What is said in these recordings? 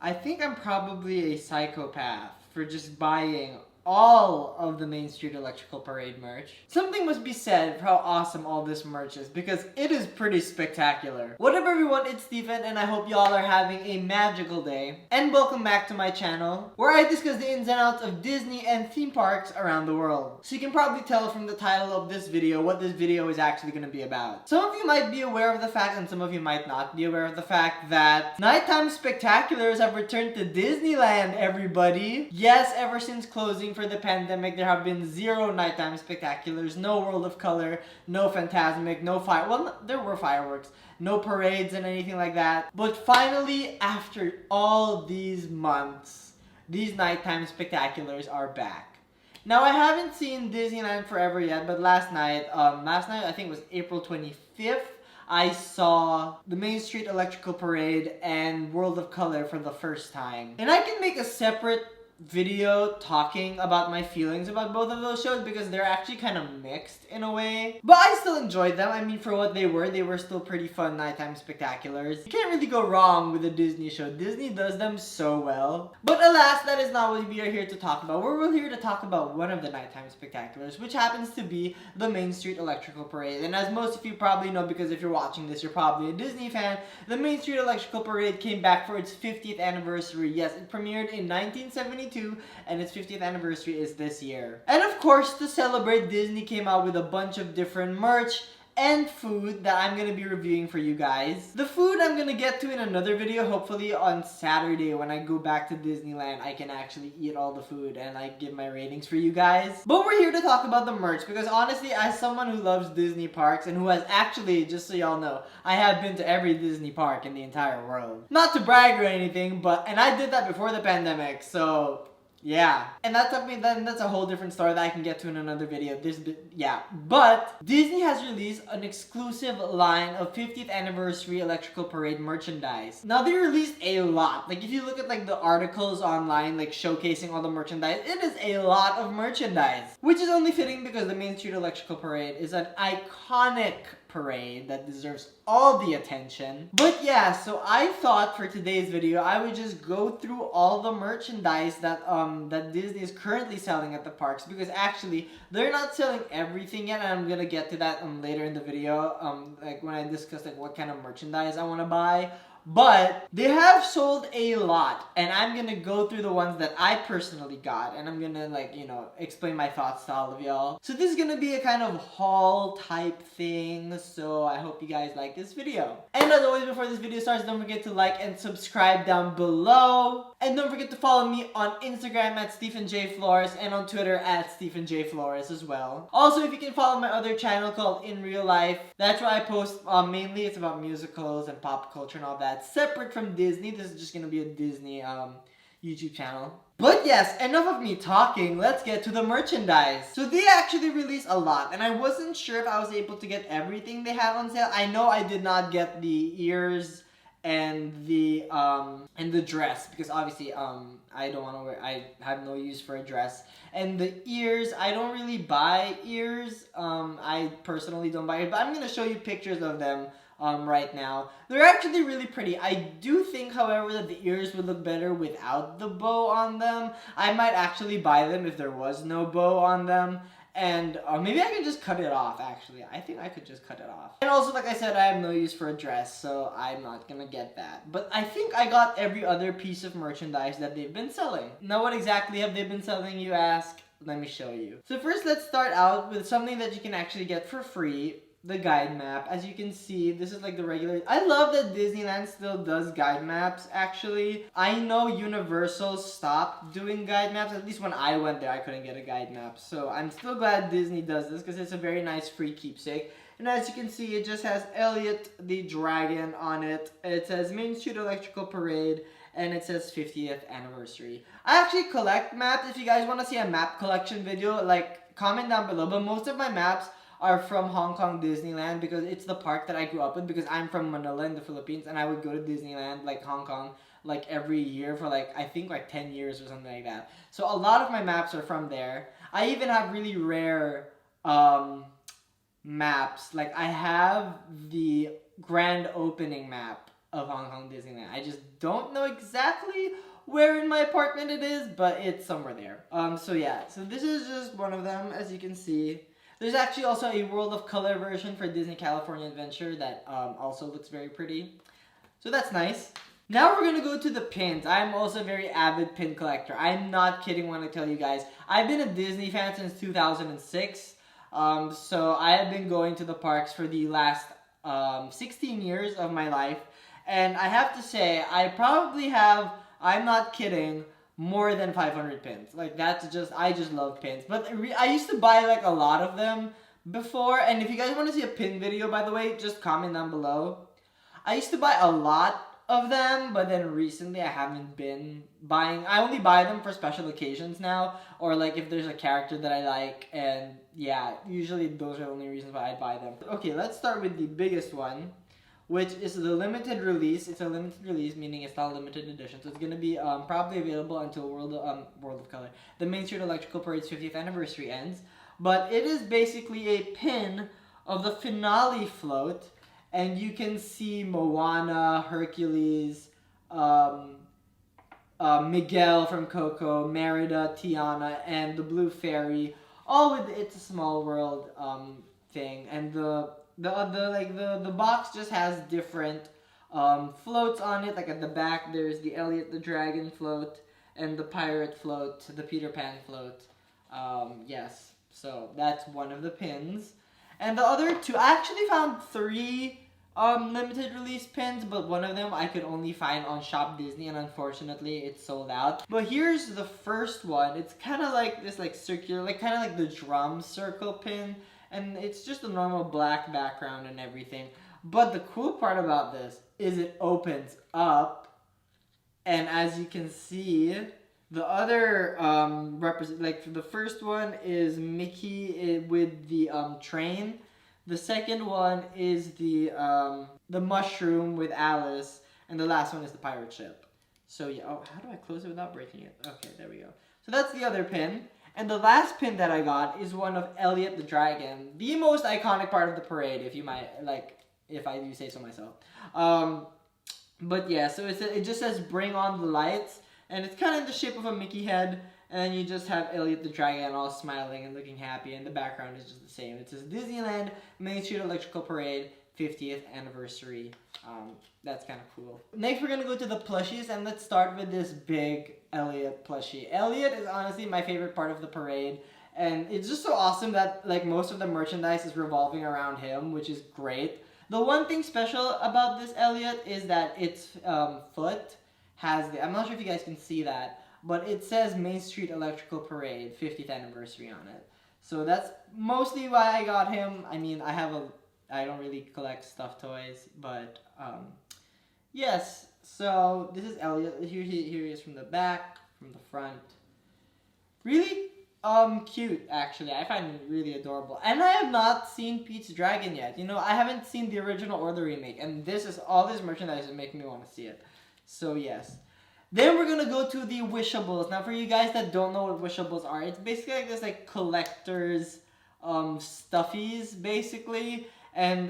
I think I'm probably a psychopath for just buying all of the Main Street Electrical Parade merch. Something must be said for how awesome all this merch is, because it is pretty spectacular. What up everyone, it's Stephen, and I hope y'all are having a magical day. And welcome back to my channel, where I discuss the ins and outs of Disney and theme parks around the world. So you can probably tell from the title of this video what this video is actually going to be about. Some of you might be aware of the fact, and some of you might not be aware of the fact, that nighttime spectaculars have returned to Disneyland, everybody. Yes, ever since closing for the pandemic, there have been 0 nighttime spectaculars, no World of Color, no Fantasmic, no there were fireworks, no parades and anything like that. But finally, after all these months, these nighttime spectaculars are back. Now, I haven't seen Disneyland Forever yet, but last night, I think it was April 25th, I saw the Main Street Electrical Parade and World of Color for the first time. And I can make a separate video talking about my feelings about both of those shows, because they're actually kind of mixed in a way. But I still enjoyed them. I mean, for what they were still pretty fun nighttime spectaculars. You can't really go wrong with a Disney show. Disney does them so well. But alas, that is not what we are here to talk about. We're here to talk about one of the nighttime spectaculars, which happens to be the Main Street Electrical Parade. And as most of you probably know, because if you're watching this, you're probably a Disney fan, the Main Street Electrical Parade came back for its 50th anniversary. Yes, it premiered in 1972. And its 50th anniversary is this year. And of course, to celebrate, Disney came out with a bunch of different merch and food that I'm going to be reviewing for you guys. The food I'm going to get to in another video, hopefully on Saturday when I go back to Disneyland. I can actually eat all the food and I give my ratings for you guys. But we're here to talk about the merch, because honestly, as someone who loves Disney parks and who has actually, just so y'all know, I have been to every Disney park in the entire world. Not to brag or anything, and I did that before the pandemic, so yeah. And that's a whole different story that I can get to in another video. But Disney has released an exclusive line of 50th anniversary Electrical Parade merchandise. Now, they released a lot. Like, if you look at like the articles online, like showcasing all the merchandise, it is a lot of merchandise. Which is only fitting because the Main Street Electrical Parade is an iconic parade that deserves all the attention. But yeah, so I thought for today's video I would just go through all the merchandise that that Disney is currently selling at the parks, because actually they're not selling everything yet, and I'm gonna get to that later in the video, like when I discuss like what kind of merchandise I want to buy. But they have sold a lot, and I'm gonna go through the ones that I personally got, and I'm gonna explain my thoughts to all of y'all. So this is gonna be a kind of haul type thing, so I hope you guys like this video. And as always, before this video starts, don't forget to like and subscribe down below. And don't forget to follow me on Instagram at Stephen J. Flores and on Twitter at Stephen J. Flores as well. Also, if you can follow my other channel called In Real Life, that's where I post mainly it's about musicals and pop culture and all that. Separate from Disney. This is just gonna be a Disney YouTube channel. But yes, enough of me talking, let's get to the merchandise. So they actually released a lot, and I wasn't sure if I was able to get everything they had on sale. I know I did not get the ears and the dress, because obviously I don't want to wear, I have no use for a dress. And the ears, I don't really buy ears. I personally don't buy it, but I'm gonna show you pictures of them right now. They're actually really pretty. I do think, however, that the ears would look better without the bow on them. I might actually buy them if there was no bow on them. And maybe I can just cut it off, actually. I think I could just cut it off. And also, like I said, I have no use for a dress, so I'm not gonna get that. But I think I got every other piece of merchandise that they've been selling. Now, what exactly have they been selling, you ask? Let me show you. So first, let's start out with something that you can actually get for free. The guide map. As you can see, this is like the regular. I love that Disneyland still does guide maps, actually. I know Universal stopped doing guide maps. At least when I went there, I couldn't get a guide map. So I'm still glad Disney does this, because it's a very nice free keepsake. And as you can see, it just has Elliot the dragon on it. It says Main Street Electrical Parade, and it says 50th anniversary. I actually collect maps. If you guys want to see a map collection video, like, comment down below. But most of my maps are from Hong Kong Disneyland, because it's the park that I grew up with, because I'm from Manila in the Philippines, and I would go to Disneyland, like Hong Kong, like every year for like, I think like 10 years or something like that. So a lot of my maps are from there. I even have really rare maps. Like I have the grand opening map of Hong Kong Disneyland. I just don't know exactly where in my apartment it is, but it's somewhere there. So yeah, so this is just one of them, as you can see. There's actually also a World of Color version for Disney California Adventure that also looks very pretty. So that's nice. Now we're going to go to the pins. I'm also a very avid pin collector. I'm not kidding when I tell you guys. I've been a Disney fan since 2006. So I have been going to the parks for the last 16 years of my life. And I have to say, I probably have, I'm not kidding, more than 500 pins. Like, that's just, I just love pins. But I used to buy, like, a lot of them before. And if you guys want to see a pin video, by the way, just comment down below. I used to buy a lot of them, but then recently I haven't been buying. I only buy them for special occasions now. Or, like, if there's a character that I like. And, yeah, usually those are the only reasons why I buy them. Okay, let's start with the biggest one, which is the limited release. It's a limited release, meaning it's not a limited edition. So it's going to be probably available until World of Color, the Main Street Electrical Parade's 50th anniversary ends. But it is basically a pin of the finale float. And you can see Moana, Hercules, Miguel from Coco, Merida, Tiana, and the Blue Fairy, all with the It's a Small World thing. And the box just has different floats on it. Like at the back, there's the Elliot the Dragon float and the Pirate float, the Peter Pan float. Yes, so that's one of the pins. And the other two, I actually found 3 limited release pins, but one of them I could only find on Shop Disney, and unfortunately it's sold out. But here's the first one. It's kind of like this like circular, like kind of like the drum circle pin. And it's just a normal black background and everything. But the cool part about this is it opens up. And as you can see, the other like the first one is Mickey with the train. The second one is the mushroom with Alice. And the last one is the pirate ship. So yeah, oh, how do I close it without breaking it? Okay, there we go. So that's the other pin. And the last pin that I got is one of Elliot the Dragon, the most iconic part of the parade, if I do say so myself. But yeah, so it just says "Bring on the lights," and it's kind of in the shape of a Mickey head, and then you just have Elliot the Dragon all smiling and looking happy, and the background is just the same. It says Disneyland Main Street Electrical Parade 50th anniversary. That's kind of cool. Next, we're gonna go to the plushies, and let's start with this big Elliott plushie. Elliot is honestly my favorite part of the parade, and it's just so awesome that like most of the merchandise is revolving around him, which is great. The one thing special about this Elliot is that its foot has I'm not sure if you guys can see that, but it says Main Street Electrical Parade 50th anniversary on it. So that's mostly why I got him. I mean, I don't really collect stuffed toys, but yes. So this is Elliot. Here he is from the back, from the front. Really cute, actually. I find him really adorable. And I have not seen Pete's Dragon yet. You know, I haven't seen the original or the remake, and all this merchandise is making me want to see it. So yes. Then we're gonna go to the Wishables. Now, for you guys that don't know what Wishables are, it's basically like this like collector's stuffies, basically. And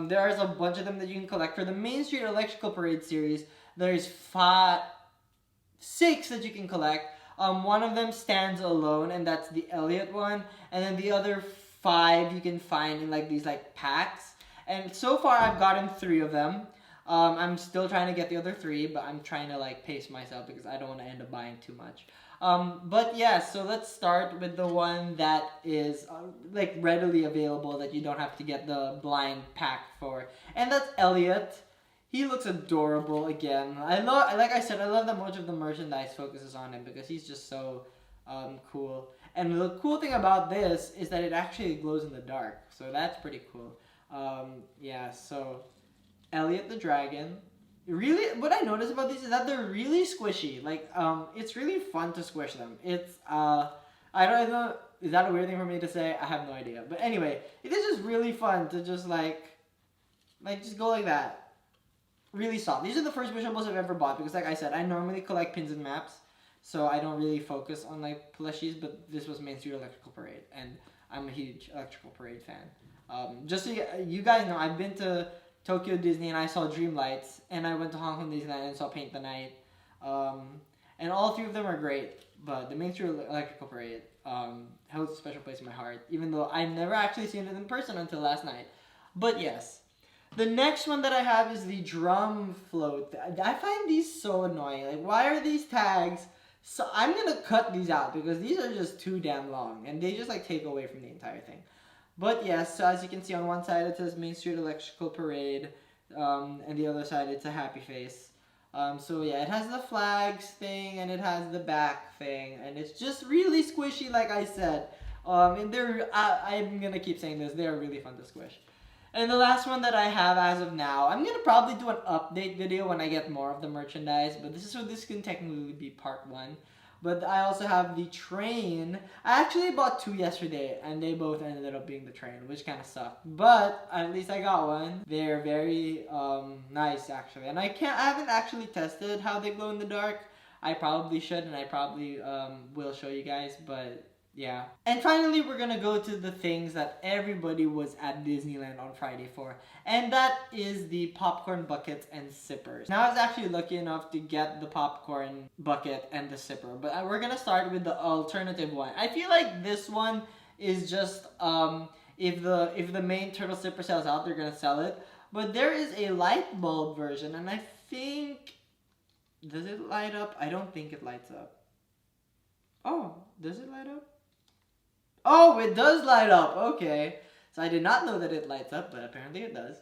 there's a bunch of them that you can collect for the Main Street Electrical Parade series. There's 6 that you can collect. One of them stands alone, and that's the Elliot one. And then the other 5 you can find in like these like packs. And so far I've gotten 3 of them. I'm still trying to get the other 3, but I'm trying to like pace myself because I don't want to end up buying too much. But yeah, so let's start with the one that is like readily available that you don't have to get the blind pack for. And that's Elliot. He looks adorable again. Like I said, I love that much of the merchandise focuses on him because he's just so cool. And the cool thing about this is that it actually glows in the dark. So that's pretty cool. Yeah, so Elliot the Dragon. Really, what I noticed about these is that they're really squishy. Like, it's really fun to squish them. It's, I don't know, is that a weird thing for me to say? I have no idea. But anyway, it is just really fun to just like just go like that. Really soft. These are the first Wishables I've ever bought because like I said, I normally collect pins and maps. So I don't really focus on like plushies, but this was Main Street Electrical Parade. And I'm a huge Electrical Parade fan. Just so you guys know, I've been to Tokyo Disney and I saw Dreamlights, and I went to Hong Kong Disneyland and saw Paint the Night. And all three of them are great, but the Main Street Electrical Parade holds a special place in my heart, even though I've never actually seen it in person until last night. But yes. The next one that I have is the drum float. I find these so annoying. Like, why are these tags... So I'm going to cut these out because these are just too damn long, and they just like take away from the entire thing. But yes, so as you can see on one side it says Main Street Electrical Parade, and the other side it's a happy face. So yeah, it has the flags thing and it has the back thing, and it's just really squishy like I said. And I'm going to keep saying this, they're really fun to squish. And the last one that I have as of now, I'm going to probably do an update video when I get more of the merchandise, but this can technically be part 1. But I also have the train. I actually bought 2 yesterday, and they both ended up being the train, which kind of sucked. But at least I got one. They're very nice, actually. And I haven't actually tested how they glow in the dark. I probably should, and I probably will show you guys, but... yeah. And finally, we're gonna go to the things that everybody was at Disneyland on Friday for. And that is the popcorn buckets and sippers. Now, I was actually lucky enough to get the popcorn bucket and the sipper. But we're gonna start with the alternative one. I feel like this one is just, if the main turtle sipper sells out, they're gonna sell it. But there is a light bulb version, and I think... does it light up? I don't think it lights up. Oh, does it light up? Oh, it does light up. Okay. So I did not know that it lights up, but apparently it does.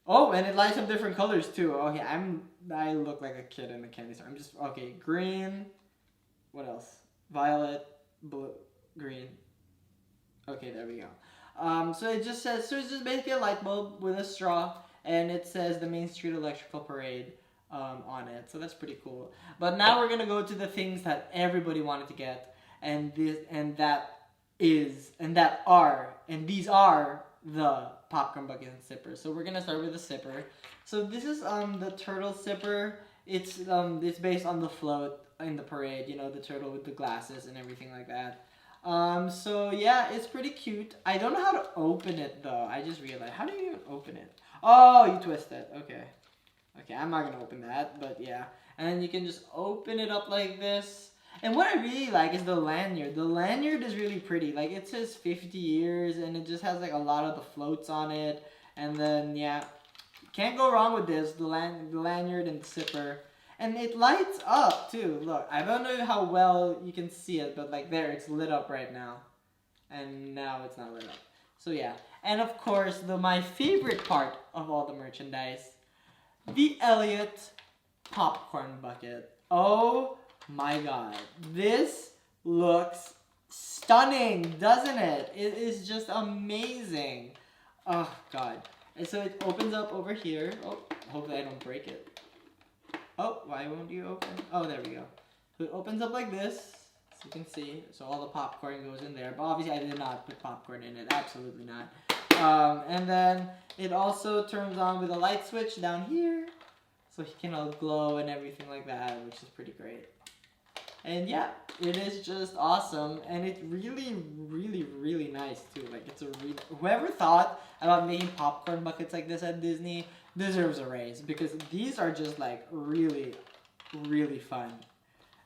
Oh, and it lights up different colors too. Okay, I look like a kid in a candy store. Okay, green. What else? Violet, blue, green. Okay, there we go. So it just says, so it's just basically a light bulb with a straw, and it says the Main Street Electrical Parade on it. So that's pretty cool. But now we're gonna go to the things that everybody wanted to get, and these are the popcorn bucket and sippers. So we're gonna start with the sipper. So this is the turtle sipper. It's based on the float in the parade, you know, the turtle with the glasses and everything like that. So yeah, it's pretty cute. I don't know how to open it though. I just realized, how do you even open it? Oh, you twist it. Okay, I'm not gonna open that, but yeah. And then you can just open it up like this. And what I really like is the lanyard. The lanyard is really pretty. Like, it says 50 years, and it just has, like, a lot of the floats on it. And then, yeah, can't go wrong with this. The lanyard and the sipper. And it lights up, too. Look, I don't know how well you can see it, but, like, there, it's lit up right now. And now it's not lit up. So, yeah. And, of course, my favorite part of all the merchandise, the Elliott popcorn bucket. Oh my god, this looks stunning, doesn't it? It is just amazing. Oh god. And so it opens up over here. Oh, hopefully I don't break it. Oh, why won't you open? Oh, there we go. So it opens up like this, as you can see. So all the popcorn goes in there. But obviously I did not put popcorn in it. Absolutely not. And then it also turns on with a light switch down here. So he can all glow and everything like that, which is pretty great. And yeah, it is just awesome, and it's really, really, really nice too. Like, whoever thought about making popcorn buckets like this at Disney deserves a raise, because these are just like really, really fun.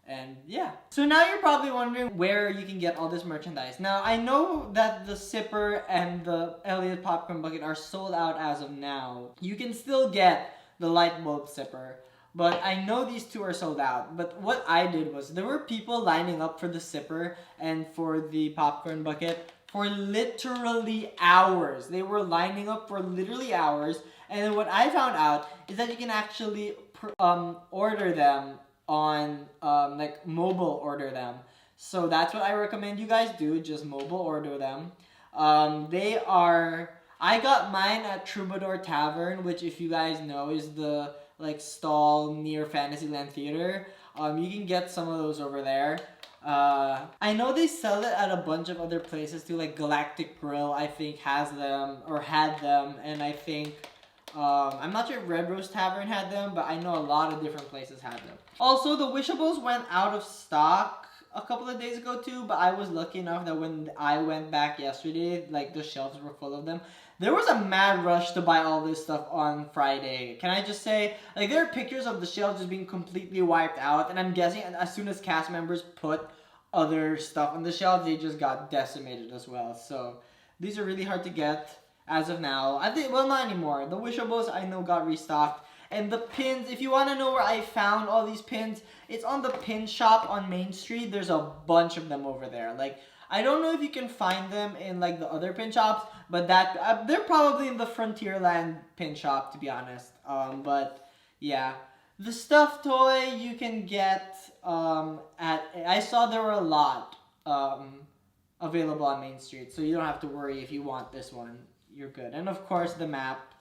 And yeah. So now you're probably wondering where you can get all this merchandise. Now, I know that the sipper and the Elliott popcorn bucket are sold out as of now. You can still get the light bulb sipper, but I know these two are sold out. But what I did was, there were people lining up for the sipper and for the popcorn bucket for literally hours. They were lining up for literally hours. And then what I found out is that you can actually order them on, like, mobile order them. So that's what I recommend you guys do, just mobile order them. I got mine at Troubadour Tavern, which, if you guys know, is the like stall near Fantasyland Theater. You can get some of those over there. I know they sell it at a bunch of other places too, like Galactic Grill, I think, has them, or had them, and I think, I'm not sure if Red Rose Tavern had them, but I know a lot of different places had them. Also, the Wishables went out of stock a couple of days ago too, but I was lucky enough that when I went back yesterday, like, the shelves were full of them. There was a mad rush to buy all this stuff on Friday. Can I just say, like, there are pictures of the shelves just being completely wiped out, and I'm guessing as soon as cast members put other stuff on the shelves, they just got decimated as well. So these are really hard to get as of now. I think, well, not anymore. The Wishables I know got restocked. And the pins, if you want to know where I found all these pins, it's on the pin shop on Main Street. There's a bunch of them over there. Like, I don't know if you can find them in like the other pin shops, but that they're probably in the Frontierland pin shop, to be honest. But yeah, the stuffed toy you can get I saw there were a lot available on Main Street, so you don't have to worry if you want this one. You're good. And of course the map.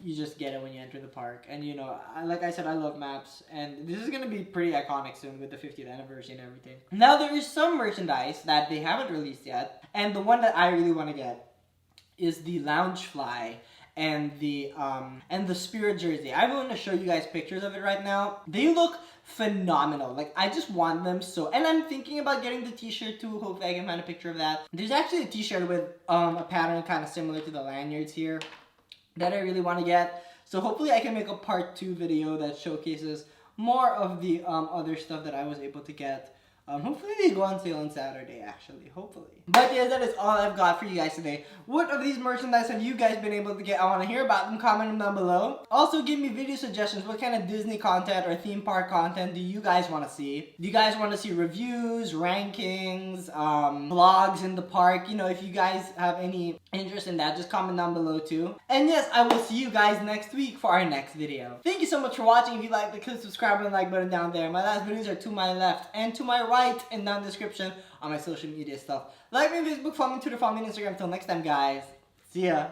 You just get it when you enter the park. And, you know, like I said, I love maps. And this is going to be pretty iconic soon with the 50th anniversary and everything. Now, there is some merchandise that they haven't released yet. And the one that I really want to get is the Loungefly and the Spirit jersey. I want to show you guys pictures of it right now. They look phenomenal. Like, I just want them so. And I'm thinking about getting the t-shirt too. Hopefully I can find a picture of that. There's actually a t-shirt with a pattern kind of similar to the lanyards here that I really want to get. So hopefully I can make a part 2 video that showcases more of the other stuff that I was able to get. Hopefully they go on sale on Saturday, actually. Hopefully. But yes, that is all I've got for you guys today. What of these merchandise have you guys been able to get? I want to hear about them. Comment them down below. Also, give me video suggestions. What kind of Disney content or theme park content do you guys want to see? Do you guys want to see reviews, rankings, vlogs in the park? You know, if you guys have any interest in that, just comment down below too. And yes, I will see you guys next week for our next video. Thank you so much for watching. If you liked it, click the subscribe and like button down there. My last videos are to my left and to my right and down the description on my social media stuff. Like me on Facebook, follow me on Twitter, follow me on Instagram. Until next time, guys. See ya.